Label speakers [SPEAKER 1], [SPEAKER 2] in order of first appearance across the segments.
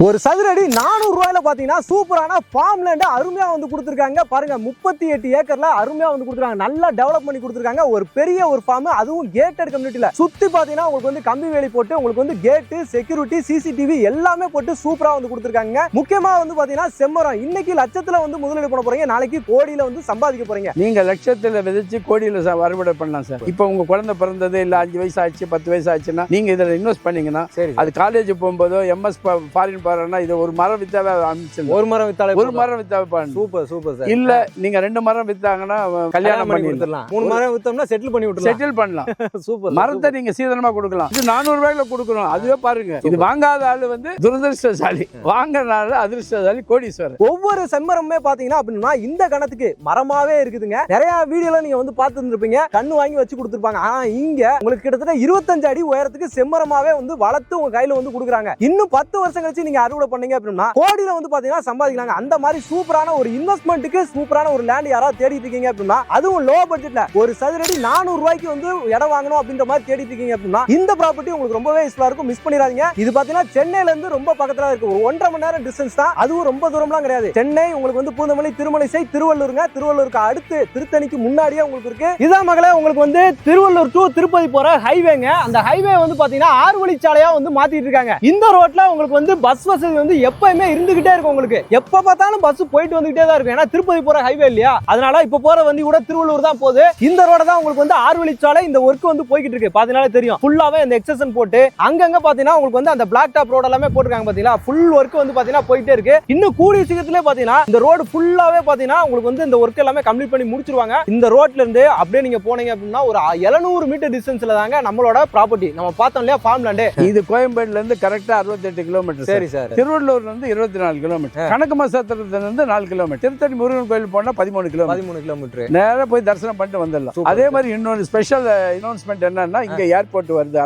[SPEAKER 1] ஒரு சதுரடி 400 ரூபாயில பாத்தீங்கன்னா சூப்பரான ஃபார்ம் லேண்ட் அருமையா வந்து கொடுத்துருக்காங்க பாருங்க. 38 ஏக்கர்ல அருமையா வந்து கொடுத்துருக்காங்க. நல்லா டெவலப் பண்ணி கொடுத்துருக்காங்க. ஒரு பெரிய ஒரு ஃபார்ம், அதுவும் கேட்டட் கம்யூனிட்டில சுத்தி பாத்தீங்கன்னா உங்களுக்கு வந்து கம்பி வேலி போட்டு உங்களுக்கு வந்து கேட்டு, செக்யூரிட்டி, சிசிடிவி எல்லாமே போட்டு சூப்பரா வந்து கொடுத்துருக்காங்க. முக்கியமா வந்து பாத்தீங்கன்னா செம்மரம். இன்னைக்கு லட்சத்துல வந்து முதலீடு பண்ண போறீங்க, நாளைக்கு கோடியில வந்து சம்பாதிக்க போறீங்க.
[SPEAKER 2] நீங்க லட்சத்துல விதைச்சு கோடியில அறுவடை பண்ணலாம் சார். இப்போ உங்க குழந்தை பிறந்தது இல்ல 5 வயசு ஆச்சு 10 வயசு ஆச்சுன்னா நீங்க இதுல இன்வெஸ்ட் பண்ணீங்கன்னா
[SPEAKER 1] சரி,
[SPEAKER 2] அது காலேஜ் போகும்போதோ எம்எஸ் ஃபாரின் போறேன்னா இது ஒரு மரம் வித்தாவே அமைச்சிடலாம்.
[SPEAKER 1] ஒரு மரம் வித்தாலே
[SPEAKER 2] ஒரு மரம் வித்தாவே பண்ணு.
[SPEAKER 1] Super super sir.
[SPEAKER 2] இல்ல நீங்க 2 மரம் வித்தாங்கன்னா கல்யாணம் பண்ணி
[SPEAKER 1] கொடுத்துடலாம். 3 மரம் வித்தோம்னா செட்டில் பண்ணி விட்டுறலாம்.
[SPEAKER 2] செட்டில் பண்ணலாம்.
[SPEAKER 1] சூப்பர்.
[SPEAKER 2] மரத்தை நீங்க சீதனமா கொடுக்கலாம். இது 400 ரூபாய்ல கொடுக்கணும். அதுவே பாருங்க. இது வாங்காத ஆளு வந்து துரதிருஷ்டசாலி, வாங்குறனால அதிர்ஷ்டசாலி கோடீஸ்வரர்.
[SPEAKER 1] ஒவ்வொரு செம்மரமே பாத்தீங்கன்னா அப்படின்னா இந்த கணத்துக்கு மரமாவே இருக்குதுங்க. நிறைய வீடியோல நீங்க வந்து பார்த்து இருந்திருப்பீங்க, கண்ணு வாங்கி வச்சு கொடுத்துருப்பாங்க. ஆனா இங்க உங்களுக்கு கிட்டத்தட்ட 25 அடி உயரத்துக்கு செம்மரமாவே வந்து வளர்த்து உங்க கையில வந்து கொடுக்குறாங்க. இன்னும் 10 வருஷம் கழிச்சு நீங்க அறுவடை பண்ணீங்க அப்படின்னா கோடியில வந்து பாத்தீங்கன்னா சம்பாதிக்கலாங்க. அந்த மாதிரி சூப்பரான ஒரு இன்வெஸ்ட்மெண்ட்டுக்கு சூப்பரான ஒரு லேண்ட் யாராவது தேடிட்டு இருக்கீங்க அப்படின்னா, அதுவும் லோ பட்ஜெட்ல ஒரு சதுரடி 400 ரூபாய்க்கு வந்து இடம் வாங்கணும் அப்படின்ற மாதிரி தேடிட்டு இருக்கீங்க அப்படின்னா இந்த ப்ராப்பர்ட்டி உங்களுக்கு ரொம்பவே யூஸ்ஃபுல்லா இருக்கும். மிஸ் பண்ணிடாதீங்க. இது பாத்தீங்கன்னா சென்னையில இருந்து ரொம்ப பக்கத்துல இருக்கு. ஒரு 1.5 மணி நேரம் டிஸ்டன்ஸ் தான். அதுவும் ரொம்ப தூரம்லாம் கிடையாது. சென்னை உங்களுக்கு வந்து பூந்தமல்லி, திருமலைசை, திருவள்ளூருங்க. திருவள்ளூருக்கு அடுத்து திருத்தணிக்கு முன்னாடியே உங்களுக்கு இருக்கு. இதான் மகளே உங்களுக்கு வந்து திருவள்ளூர் டு திருப்பதி போற ஹைவேங்க. அந்த ஹைவே வந்து பாத்தீங்கன்னா 6 வழிச்சாலையா வந்து மாத்திட்டு இருக்காங்க. இந்த ரோட்ல உங்களுக்கு வந்து பஸ் வசதி வந்து எப்பயுமே இருந்துகிட்டே இருக்கும். உங்களுக்கு எப்ப பார்த்தாலும் பஸ் போயிட்டு வந்துகிட்டே தான் இருக்கும். ஏன்னா திருப்பதி போற ஹைவே இல்லையா, அதனால இப்ப போற வண்டி கூட திருவள்ளூர் தான் போகுது. இந்த ரோட தான் உங்களுக்கு வந்து 6 வழிச்சாலை இந்த ஒர்க் வந்து போய்கிட்டு இருக்கு. பாத்தீங்கன்னா தெரியும், ஃபுல்லாவே இந்த எக்ஸசன் போட்டு அங்கங்க பாத்தீங்கன்னா உங்களுக்கு வந்து அந்த பிளாக் டாப் ரோட் எல்லாமே போட்டுருக்காங்க. பாத்தீங்களா, ஃபுல் ஒர்க் வந்து பாத்தீங்கன்னா போயிட்டே இருக்கு. இன்னும் கூடிய சீக்கிரத்திலே பாத்தீங்கன்னா இந்த ரோடு ஃபுல்லாவே பாத்தீங்கன்னா உங்களுக்கு வந்து இந்த ஒர்க் எல்லாமே கம்ப்ளீட் பண்ணி முடிச்சிருவாங்க. இந்த ரோட்ல இருந்து அப்படியே நீங்க போனீங்க அப்படின்னா ஒரு 700 மீட்டர் டிஸ்டன்ஸ்ல தாங்க நம்மளோட ப்ராப்பர்ட்டி. நம்ம பார்த்தோம் இல்லையா ஃபார்ம் லேண்ட்.
[SPEAKER 2] இது கோயம்பேடுல இருந்து கரெக்டா 68 கிலோமீட்டர்.
[SPEAKER 1] சரி சார்.
[SPEAKER 2] திருவள்ளூர்ல இருந்து 24 கிலோமீட்டர். கணக்கு மசாத்திரத்துல இருந்து 4 கிலோமீட்டர். திருத்தணி முருகன் கோயில் போனா 13 கிலோமீட்டர். நேரா போய் தரிசனம் பண்ணிட்டு வந்துடலாம். அதே மாதிரி இன்னொரு ஸ்பெஷல் அனௌன்ஸ்மெண்ட் என்னன்னா, இங்க ஏர்போர்ட் வருது.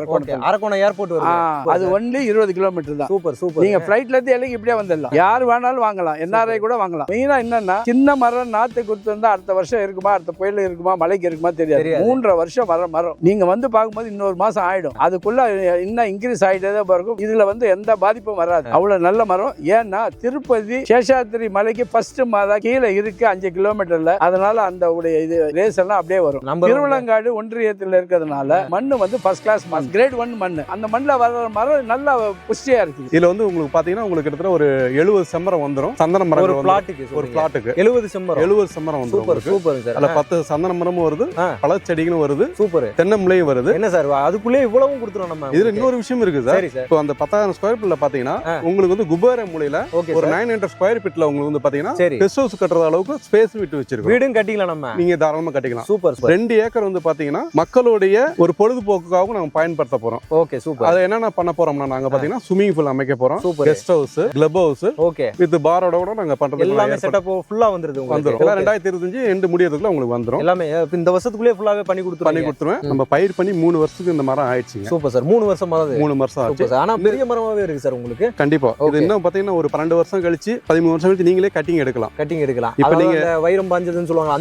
[SPEAKER 1] அரக்கோணம் ஏர்போர்ட் வருது.
[SPEAKER 2] அது ஒன்லி 20 கிலோமீட்டர் தான்.
[SPEAKER 1] Super super.
[SPEAKER 2] நீங்க ஃபிளைட்ல இருந்து எல்லாம் இப்படியே வந்துடலாம். யார் வேணாலும் வாங்கலாம். என்ஆர்ஐ கூட வாங்கலாம். மெயினா என்னன்னா, சின்ன மரம் நாத்து கொடுத்து வந்தா அடுத்த வருஷம் இருக்குமா, அடுத்த புயல் இருக்குமா, மழைக்கு இருக்குமா தெரியாது. 3.5 வருஷம் வர மரம் நீங்க வந்து பார்க்கும்போது இன்னொரு மாசம் ஆயிடும். அதுக்குள்ள இன்னும் இன்க்ரீஸ் ஆயிட்டே தான் இருக்கும். இதுல வந்து எந்த பாதிப்பும் வராது. அவ்வளவு நல்ல மரம். ஏன்னா திருப்பதி சேஷாத்திரி மலைக்கு ஃபர்ஸ்ட் மாதம் கீழே இருக்கு 5 கிலோமீட்டர்ல. அதனால அந்த உடைய இது ரேஸ் எல்லாம் அப்படியே வரும். திருவள்ளங்காடு ஒன்றியத்தில் இருக்கிறதுனால மண்ணு வந்து ஃபர்ஸ்ட் கிளாஸ் மண், கிரேட் 1 மண்ணு. அந்த மண்ணில் வர மரம் நல்ல புஷ்டியா இருக்கு.
[SPEAKER 3] இதுல வந்து உங்களுக்கு பாத்தீங்கன்னா உங்களுக்கு கிட்டத்தட்ட ஒரு 70 செம்மரம் வந்துரும். சந்தன மரம் ஒரு பிளாட்டுக்கு 70 செம்மரம் வந்துரும்.
[SPEAKER 1] Super super sir.
[SPEAKER 3] அதுல 10 சந்தன மரமும் வருது, பல செடிகளும் வருது,
[SPEAKER 1] சூப்பர்
[SPEAKER 3] தென்னம்பிள்ளையும் வருது.
[SPEAKER 1] என்ன சார் அதுக்குள்ளே இவ்வளவும் கொடுத்துறோம் நம்ம.
[SPEAKER 3] இதுல இன்னொரு விஷயம் இருக்கு சார். இப்போ அந்த 10,000 ஸ்கொயர் ஃபீட்ல பாத்தீங்கன்னா உங்களுக்கு வந்து குபேர மூலையில ஒரு 900 ஸ்கொயர் ஃபீட்ல உங்களுக்கு வந்து பாத்தீங்கன்னா கெஸ்ட் ஹவுஸ் கட்டுற அளவுக்கு ஸ்பேஸ் விட்டு வச்சிருக்கோம்.
[SPEAKER 1] வீடும் கட்டிக்கலாம் நம்ம.
[SPEAKER 3] நீங்க தாராளமா கட்டிக்கலாம்.
[SPEAKER 1] சூப்பர்.
[SPEAKER 3] 2 ஏக்கர் வந்து பாத்தீங்கன்னா மக்களுடைய ஒரு பொழுதுபோக்குக்காக நாங்க பயன்படுத்த போறோம்.
[SPEAKER 1] Okay super.
[SPEAKER 3] அது என்னென்ன பண்ண போறோம்னா, நாங்க பாத்தீங்கன்னா ஸ்விமிங் பூல் அமைக்க போறோம், guest house, club house,
[SPEAKER 1] okay
[SPEAKER 3] with பாரோட கூட நாங்க பண்றது
[SPEAKER 1] எல்லாமே செட்டப் ஃபுல்லா வந்துருது உங்களுக்கு.
[SPEAKER 3] எல்லாம் 2025 எண்ட் முடியறதுக்குள்ள உங்களுக்கு வந்துரும்.
[SPEAKER 1] எல்லாமே இந்த வருஷத்துக்குள்ளே ஃபுல்லாவே பண்ணி
[SPEAKER 3] கொடுத்துருவேன். நம்ம பயிர் பண்ணி 3 வருஷத்துக்கு இந்த மரம் ஆயிடுச்சுங்க.
[SPEAKER 1] Super sir. 3 வருஷம் ஆகுது.
[SPEAKER 3] 3 வருஷம் ஆச்சு.
[SPEAKER 1] ஆனா பெரிய மரமாவே இருக்கு சார் உங்களுக்கு.
[SPEAKER 3] கண்டிப்பா. இது இன்னும் பாத்தீங்கன்னா ஒரு 12 வருஷம் கழிச்சு 13 வருஷம் கழிச்சு நீங்களே கட்டிங் எடுக்கலாம்.
[SPEAKER 1] இப்போ நீங்க வைரம் பாஞ்சதுன்னு சொல்லுவாங்க,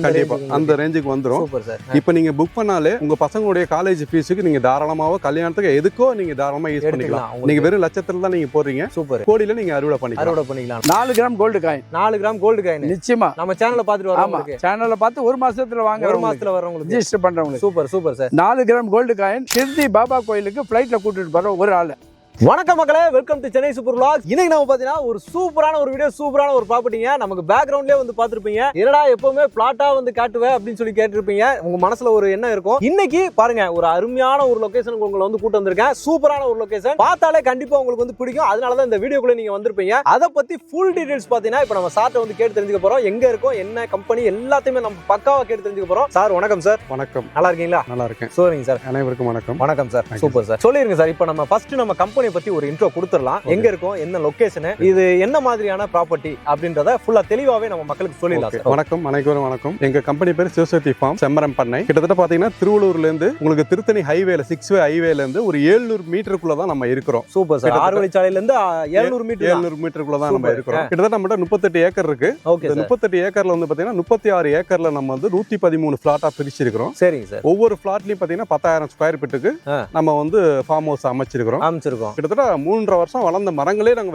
[SPEAKER 3] அந்த ரேஞ்சுக்கு வந்துரும்.
[SPEAKER 1] Super sir.
[SPEAKER 3] இப்போ நீங்க புக் பண்ணாலே உங்க பசங்களுடைய காலேஜ் ஃபீஸுக்கு நீங்க தாராளமாவோ கல்யாணத்துக்கு எதுக்கோ நீங்க தாராளமா யூஸ் பண்ணிக்கலாம். நீங்க வெறும் லட்சத்துல தான் நீங்க போடுறீங்க.
[SPEAKER 1] சூப்பர்.
[SPEAKER 3] கோடியில நீங்க அறுவடை பண்ணிக்கலாம்.
[SPEAKER 2] 4 gram gold coin.
[SPEAKER 1] 4 gram gold coin
[SPEAKER 2] நிச்சயமா
[SPEAKER 1] நம்ம சேனல்ல பாத்துட்டு வரோம்.
[SPEAKER 2] ஆமா, சேனல்ல பார்த்து ஒரு மாசத்துல வாங்க,
[SPEAKER 1] ஒரு மாசத்துல வரவங்களுக்கு
[SPEAKER 2] ரெஜிஸ்டர் பண்றவங்க.
[SPEAKER 1] Super super sir.
[SPEAKER 2] 4 gram gold coin Shirdi Baba கோயிலுக்கு ஃபிளைட்ல கூட்டிட்டு போற ஒரு ஆளு.
[SPEAKER 1] வணக்கம் மக்களே, welcome to Chennai super vlogs. இன்னைக்கு நம்ம பாத்தீங்கன்னா ஒரு சூப்பரான ஒரு வீடியோ, சூப்பரான ஒரு ப்ராப்பர்ட்டிங்க. நமக்கு பேக்ரவுண்ட்லயே வந்து பாத்துருப்பீங்க, என்னடா எப்பவுமே பிளாட்டா வந்து காட்டுவேன் அப்படின்னு சொல்லி கேட்டிருப்பீங்க. உங்க மனசுல ஒரு எண்ணம் இருக்கும். இன்னைக்கு பாருங்க, ஒரு அருமையான ஒரு லொகேஷனுக்கு உங்களை வந்து கூட்டு வந்திருக்கேன். சூப்பரான ஒரு லொகேஷன், பார்த்தாலே கண்டிப்பா உங்களுக்கு வந்து பிடிக்கும். அதனாலதான் இந்த வீடியோக்குள்ள நீங்க வந்திருப்பீங்க. அதை பத்தி ஃபுல் டீடைல்ஸ் பாத்தீங்கன்னா இப்ப நம்ம சார்ட்ட வந்து கேட்டு தெரிஞ்சுக்க போறோம். எங்க இருக்கோம், என்ன கம்பெனி, எல்லாத்தையுமே நம்ம பக்காவா கேட்டு தெரிஞ்சுக்க போறோம். சார் வணக்கம் சார்.
[SPEAKER 3] வணக்கம்.
[SPEAKER 1] நல்லா இருக்கீங்களா?
[SPEAKER 3] நல்லா இருக்கேன்.
[SPEAKER 1] சரிங்க சார்.
[SPEAKER 3] அனைவருக்கும் வணக்கம்.
[SPEAKER 1] வணக்கம் சார். Super sir. சொல்லிருங்க சார், இப்ப நம்ம ஃபர்ஸ்ட் நம்ம கம்பெனி பத்தி ஒரு இன்ட்ரோ கொடுத்துடலாம். எங்க இருக்கோம், என்ன லொகேஷன், இது என்ன மாதிரியான ப்ராப்பர்ட்டி அப்படின்றத ஃபுல்லா தெளிவாவே நம்ம மக்களுக்கு சொல்லிடலாம்.
[SPEAKER 3] வணக்கம், அனைவரும் வணக்கம். எங்க கம்பெனி பேர் சிவசக்தி ஃபார்ம், செம்மரம் பண்ணை. கிட்டத்தட்ட பாத்தீங்கன்னா திருவள்ளூர்ல இருந்து உங்களுக்கு திருத்தணி ஹைவேல 6 வே ஹைவேல இருந்து ஒரு 700 மீட்டருக்குள்ள தான் நம்ம இருக்கிறோம்.
[SPEAKER 1] Super sir. 6 வழிச்சாலையில இருந்து 700
[SPEAKER 3] மீட்டருக்குள்ள தான் நம்ம இருக்கிறோம். கிட்டத்தட்ட நம்ம 38 ஏக்கர் இருக்கு. இந்த 38 ஏக்கர்ல வந்து பாத்தீங்கன்னா 36 ஏக்கர்ல நம்ம வந்து 113 பிளாட்டா பிரிச்சிருக்கிறோம்.
[SPEAKER 1] சரிங்க சார்.
[SPEAKER 3] ஒவ்வொரு பிளாட்லயும் பாத்தீங்கன்னா 10,000 ஸ்கொயர் ஃபீட்டுக்கு நம்ம வந்து ஃபார்ம் ஹவுஸ் அமைச்சிருக்கிறோம்.
[SPEAKER 1] கிட்டத்தட்ட
[SPEAKER 3] 3.5 வருஷம் வளர்ந்த மரங்களே நாங்க